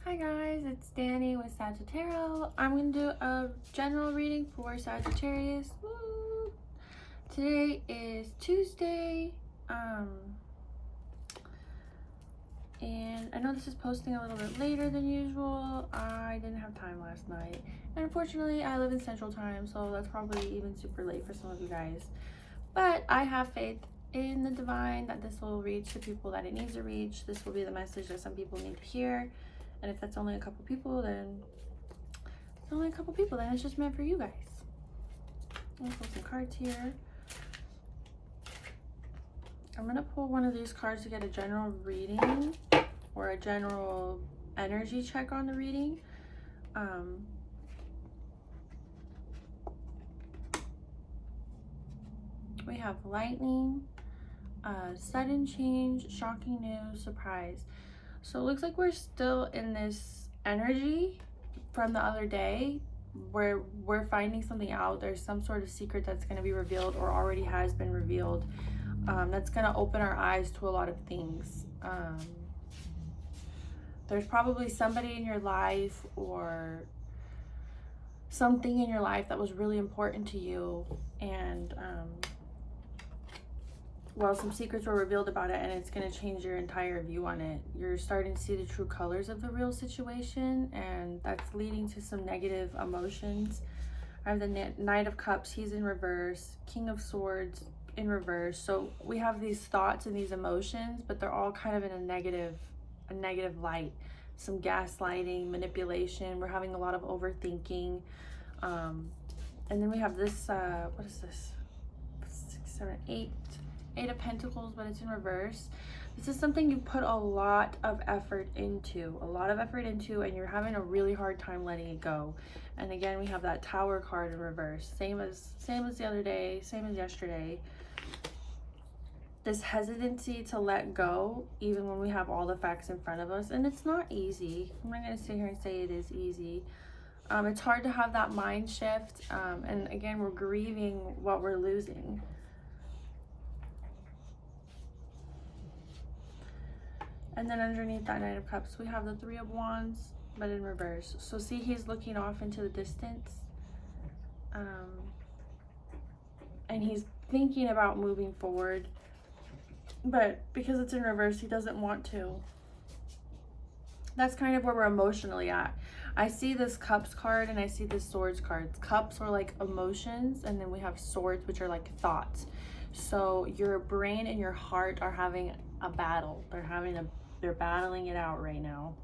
Hi guys, it's Danny with Sagittarius. I'm going to do a general reading for Sagittarius. Woo! Today is Tuesday, and I know this is posting a little bit later than usual. I didn't have time last night, and unfortunately I live in Central Time, so that's probably even super late for some of you guys. But I have faith in the divine that this will reach the people that it needs to reach. This will be the message that some people need to hear. And if that's only a couple people, then it's only a couple people. Then it's just meant for you guys. I'm gonna pull some cards here. I'm gonna pull one of these cards to get a general reading or a general energy check on the reading. We have lightning, sudden change, shocking news, surprise. So it looks like we're still in this energy from the other day where we're finding something out. There's some sort of secret that's going to be revealed or already has been revealed, that's going to open our eyes to a lot of things. There's probably somebody in your life or something in your life that was really important to you, and well, some secrets were revealed about it, and it's going to change your entire view on it. You're starting to see the true colors of the real situation, and that's leading to some negative emotions. I have the Knight of Cups, he's in reverse, King of Swords in reverse. So we have these thoughts and these emotions, but they're all kind of in a negative light. Some gaslighting, manipulation. We're having a lot of overthinking. And then we have this, what is this? 6, 7, 8. 8 of Pentacles, but it's in reverse. This is something you put a lot of effort into, and you're having a really hard time letting it go. And again, we have that Tower card in reverse, same as the other day, same as yesterday. This hesitancy to let go, even when we have all the facts in front of us, and it's not easy. I'm not going to sit here and say it is easy. It's hard to have that mind shift, and again, we're grieving what we're losing. And then underneath that Knight of Cups, we have the 3 of Wands, but in reverse. So see, he's looking off into the distance. And he's thinking about moving forward. But because it's in reverse, he doesn't want to. That's kind of where we're emotionally at. I see this Cups card and I see this Swords card. Cups are like emotions, and then we have Swords, which are like thoughts. So your brain and your heart are having a battle. They're battling it out right now.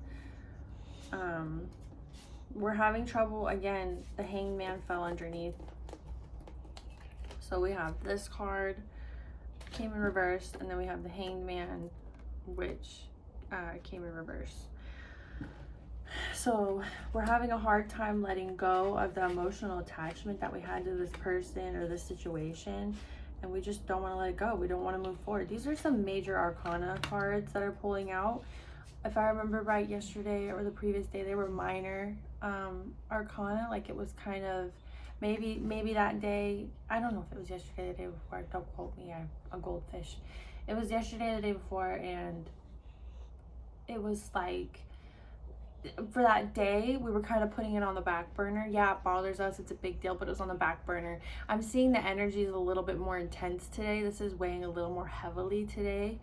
We're having trouble. Again, the Hangman fell underneath. So we have this card, came in reverse, and then we have the Hanged Man, which came in reverse. So we're having a hard time letting go of the emotional attachment that we had to this person or this situation. And we just don't want to let it go. We don't want to move forward. These are some major arcana cards that are pulling out. If I remember right, yesterday or the previous day, they were minor arcana. Like it was kind of maybe that day. I don't know if it was yesterday or the day before. Don't quote me. I'm a goldfish. It was yesterday or the day before, and it was like, for that day, we were kind of putting it on the back burner. Yeah, it bothers us. It's a big deal, but it was on the back burner. I'm seeing the energy is a little bit more intense today. This is weighing a little more heavily today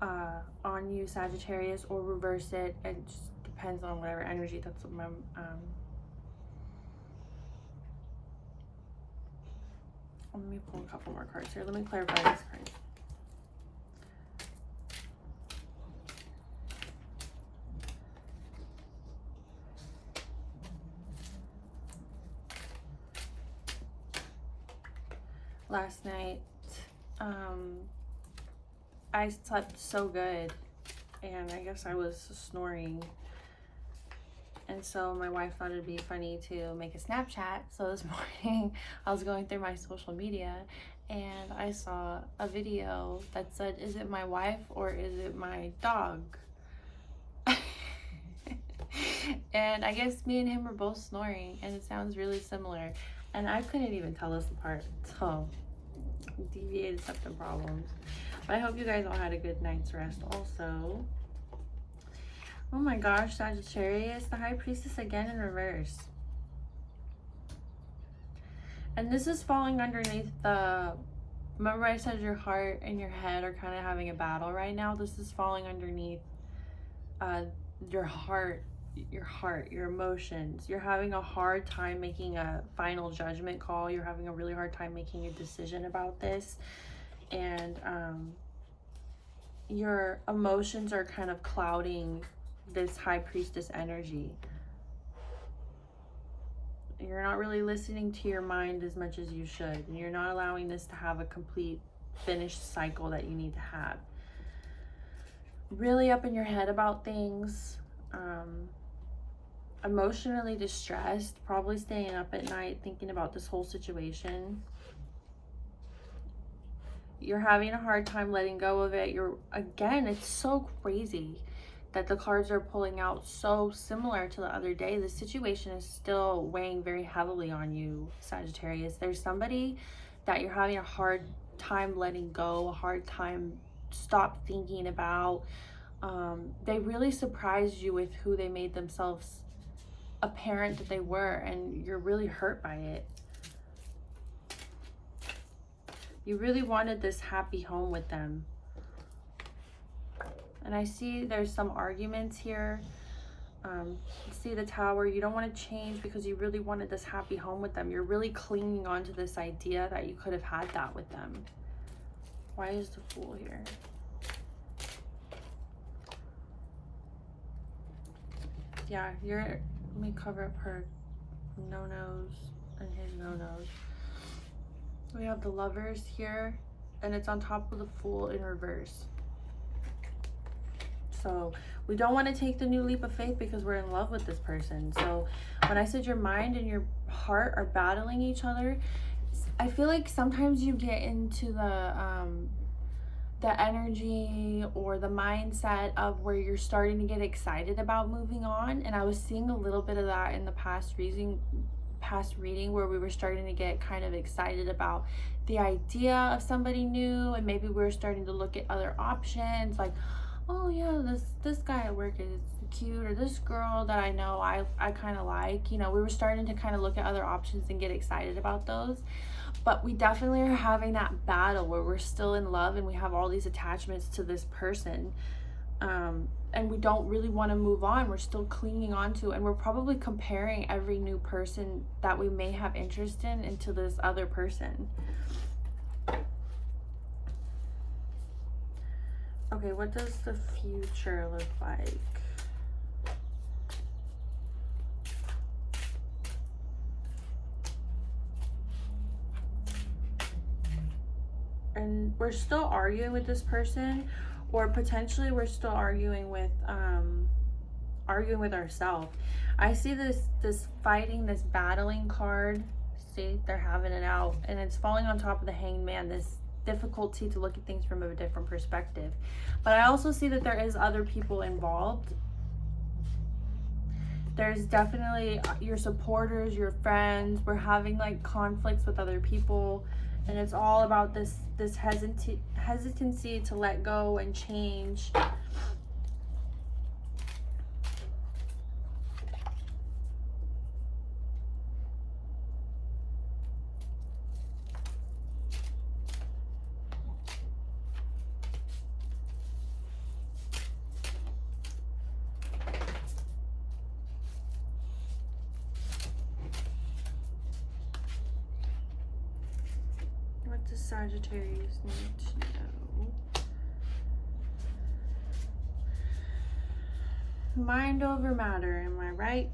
on you, Sagittarius, or reverse it. It just depends on whatever energy. That's what my let me pull a couple more cards here. Let me clarify this card. Last night, I slept so good, and I guess I was snoring, and so my wife thought it'd be funny to make a Snapchat. So this morning I was going through my social media and I saw a video that said, is it my wife or is it my dog? And I guess me and him were both snoring, and it sounds really similar, and I couldn't even tell us apart. So deviated septum problems. But I hope you guys all had a good night's rest also. Oh my gosh, Sagittarius, the High Priestess again in reverse. And this is falling underneath the, remember I said your heart and your head are kind of having a battle right now? This is falling underneath your heart, your emotions. You're having a hard time making a final judgment call. You're having a really hard time making a decision about this. And your emotions are kind of clouding this High Priestess energy. You're not really listening to your mind as much as you should. And you're not allowing this to have a complete finished cycle that you need to have. Really up in your head about things. Emotionally distressed. Probably staying up at night thinking about this whole situation. You're having a hard time letting go of it. Again, it's so crazy that the cards are pulling out so similar to the other day. The situation is still weighing very heavily on you, Sagittarius. There's somebody that you're having a hard time letting go, a hard time stop thinking about. They really surprised you with who they made themselves apparent that they were, and you're really hurt by it. You really wanted this happy home with them. And I see there's some arguments here. See the Tower. You don't want to change because you really wanted this happy home with them. You're really clinging on to this idea that you could have had that with them. Why is the Fool here? Yeah, let me cover up her no-nos and his no-nos. We have the Lovers here, and it's on top of the Fool in reverse. So we don't want to take the new leap of faith because we're in love with this person. So when I said your mind and your heart are battling each other, I feel like sometimes you get into the energy or the mindset of where you're starting to get excited about moving on. And I was seeing a little bit of that in the past reading where we were starting to get kind of excited about the idea of somebody new, and maybe we were starting to look at other options, like, oh yeah, this guy at work is cute, or this girl that I know I kind of like. You know, we were starting to kind of look at other options and get excited about those. But we definitely are having that battle where we're still in love and we have all these attachments to this person, and we don't really want to move on. We're still clinging on to, and we're probably comparing every new person that we may have interest in into this other person. Okay, what does the future look like? And we're still arguing with this person, or potentially we're still arguing with ourselves. I see this fighting, this battling card. See, they're having it out, and it's falling on top of the Hanged Man, this difficulty to look at things from a different perspective. But I also see that there is other people involved. There's definitely your supporters, your friends. We're having like conflicts with other people, and it's all about this hesitancy to let go and change. What does Sagittarius need to know? Mind over matter, am I right?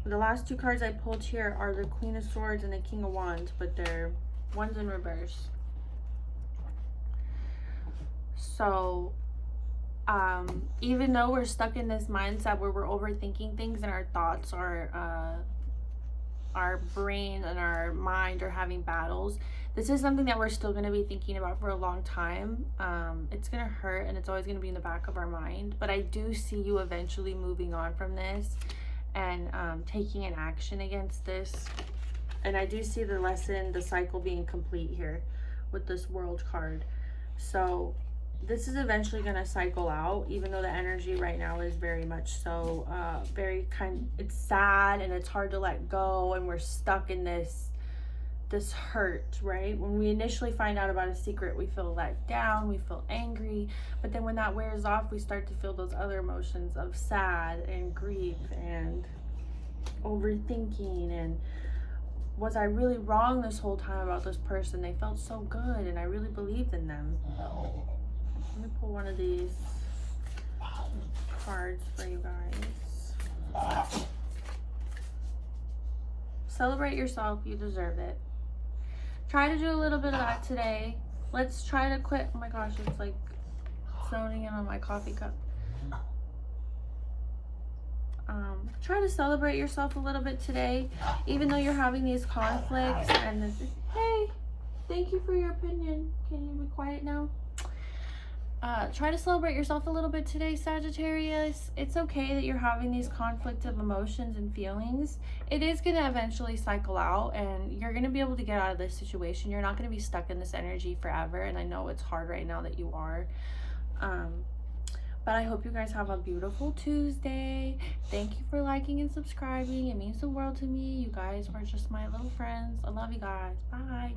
The last two cards I pulled here are the Queen of Swords and the King of Wands, but one's in reverse. So, even though we're stuck in this mindset where we're overthinking things and our thoughts are, our brain and our mind are having battles, this is something that we're still going to be thinking about for a long time. It's going to hurt, and it's always going to be in the back of our mind. But I do see you eventually moving on from this and taking an action against this. And I do see the lesson, the cycle being complete here with this World card. So this is eventually going to cycle out, even though the energy right now is very much so it's sad and it's hard to let go, and we're stuck in this hurt, right? When we initially find out about a secret, we feel let down, we feel angry, but then when that wears off, we start to feel those other emotions of sad and grief and overthinking, and was I really wrong this whole time about this person? They felt so good and I really believed in them. Let me pull one of these cards for you guys. Celebrate yourself, you deserve it. Try to do a little bit of that today. Let's try to quit. Oh my gosh, it's like zoning in on my coffee cup. Try to celebrate yourself a little bit today, even though you're having these conflicts. And this is, hey, thank you for your opinion. Can you be quiet now? Try to celebrate yourself a little bit today, Sagittarius. It's okay that you're having these conflicts of emotions and feelings. It is going to eventually cycle out, and you're going to be able to get out of this situation. You're not going to be stuck in this energy forever, and I know it's hard right now that you are. But I hope you guys have a beautiful Tuesday. Thank you for liking and subscribing. It means the world to me. You guys are just my little friends. I love you guys. Bye.